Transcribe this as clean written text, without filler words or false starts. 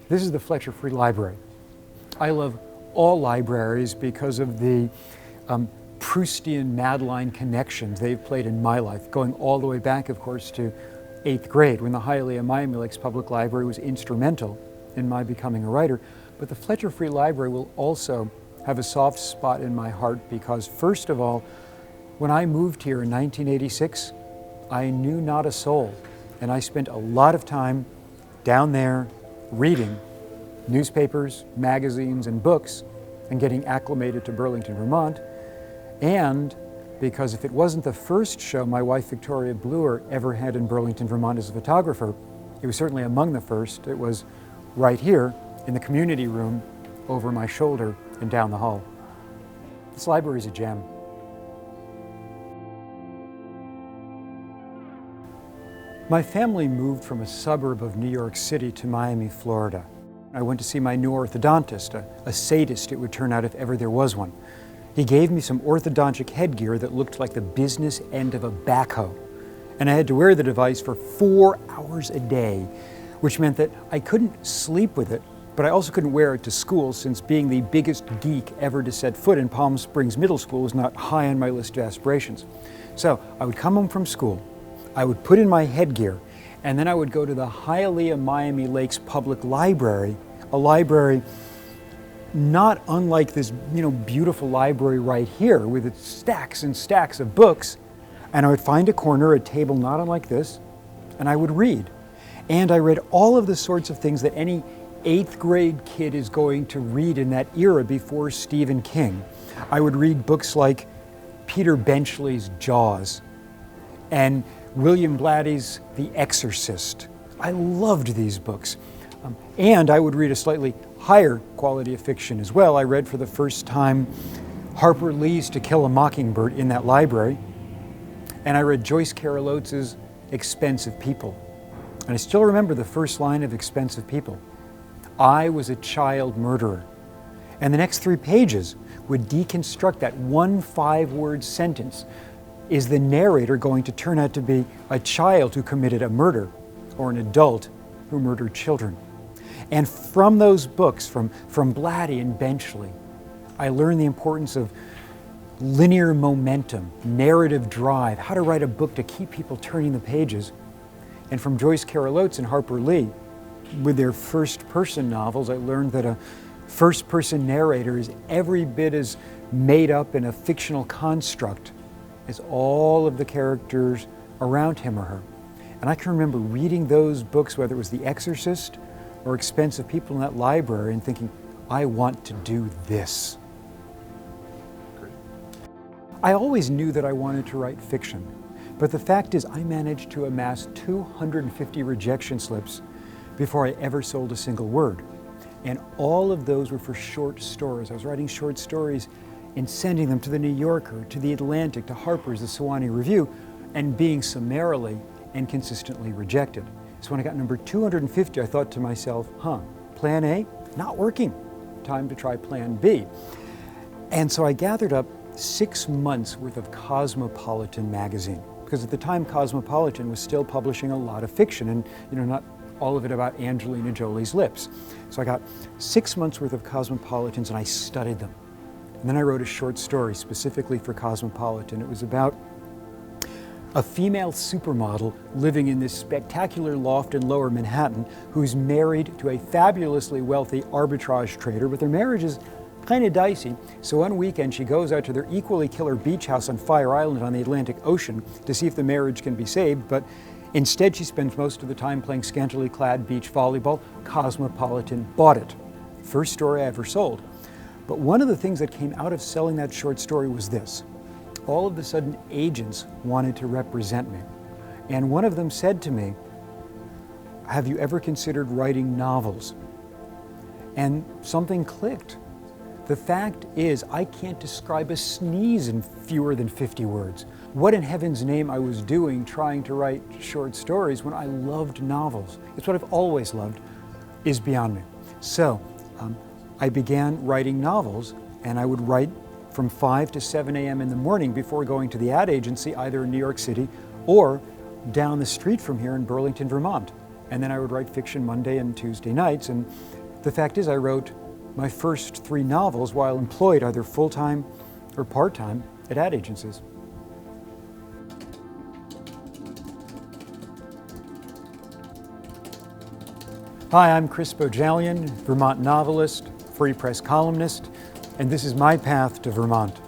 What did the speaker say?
This is the Fletcher Free Library. I love all libraries because of the Proustian Madeline connections they've played in my life, going all the way back, of course, to 8th grade, when the Hialeah Miami Lakes Public Library was instrumental in my becoming a writer. But the Fletcher Free Library will also have a soft spot in my heart because, first of all, when I moved here in 1986, I knew not a soul, and I spent a lot of time down there reading newspapers, magazines, and books, and getting acclimated to Burlington, Vermont. And because if it wasn't the first show my wife Victoria Bluer ever had in Burlington, Vermont as a photographer, it was certainly among the first. It was right here in the community room over my shoulder and down the hall. This library is a gem. My family moved from a suburb of New York City to Miami, Florida. I went to see my new orthodontist, a sadist it would turn out if ever there was one. He gave me some orthodontic headgear that looked like the business end of a backhoe. And I had to wear the device for 4 hours a day, which meant that I couldn't sleep with it, but I also couldn't wear it to school since being the biggest geek ever to set foot in Palm Springs Middle School was not high on my list of aspirations. So I would come home from school, I would put in my headgear, and then I would go to the Hialeah Miami Lakes Public Library, a library not unlike this, beautiful library right here with its stacks and stacks of books. And I would find a corner, a table not unlike this, and I would read. And I read all of the sorts of things that any 8th grade kid is going to read in that era before Stephen King. I would read books like Peter Benchley's Jaws and William Blatty's The Exorcist. I loved these books. And I would read a slightly higher quality of fiction as well. I read for the first time Harper Lee's To Kill a Mockingbird in that library. And I read Joyce Carol Oates's Expensive People. And I still remember the first line of Expensive People. I was a child murderer. And the next 3 pages would deconstruct that one 5-word sentence. Is the narrator going to turn out to be a child who committed a murder or an adult who murdered children? And from those books, from Blatty and Benchley, I learned the importance of linear momentum, narrative drive, how to write a book to keep people turning the pages. And from Joyce Carol Oates and Harper Lee, with their first-person novels, I learned that a first-person narrator is every bit as made up in a fictional construct as all of the characters around him or her. And I can remember reading those books, whether it was The Exorcist or Expensive People, in that library, and thinking, I want to do this. Great. I always knew that I wanted to write fiction, but the fact is I managed to amass 250 rejection slips before I ever sold a single word. And all of those were for short stories. I was writing short stories and sending them to the New Yorker, to the Atlantic, to Harper's, the Sewanee Review, and being summarily and consistently rejected. So when I got number 250, I thought to myself, plan A, not working. Time to try plan B. And so I gathered up 6 months worth of Cosmopolitan magazine, because at the time Cosmopolitan was still publishing a lot of fiction, and not all of it about Angelina Jolie's lips. So I got 6 months worth of Cosmopolitans and I studied them. And then I wrote a short story specifically for Cosmopolitan. It was about a female supermodel living in this spectacular loft in Lower Manhattan who's married to a fabulously wealthy arbitrage trader, but their marriage is kind of dicey. So one weekend she goes out to their equally killer beach house on Fire Island on the Atlantic Ocean to see if the marriage can be saved, but instead she spends most of the time playing scantily clad beach volleyball. Cosmopolitan bought it. First story I ever sold. But one of the things that came out of selling that short story was this. All of a sudden, agents wanted to represent me. And one of them said to me, have you ever considered writing novels? And something clicked. The fact is, I can't describe a sneeze in fewer than 50 words. What in heaven's name I was doing trying to write short stories when I loved novels. It's what I've always loved, is beyond me. So I began writing novels, and I would write from 5 to 7 a.m. in the morning before going to the ad agency, either in New York City or down the street from here in Burlington, Vermont. And then I would write fiction Monday and Tuesday nights, and The fact is, I wrote my first 3 novels while employed either full-time or part-time at ad agencies. Hi, I'm Chris Bohjalian, Vermont novelist, Free Press columnist, and this is my path to Vermont.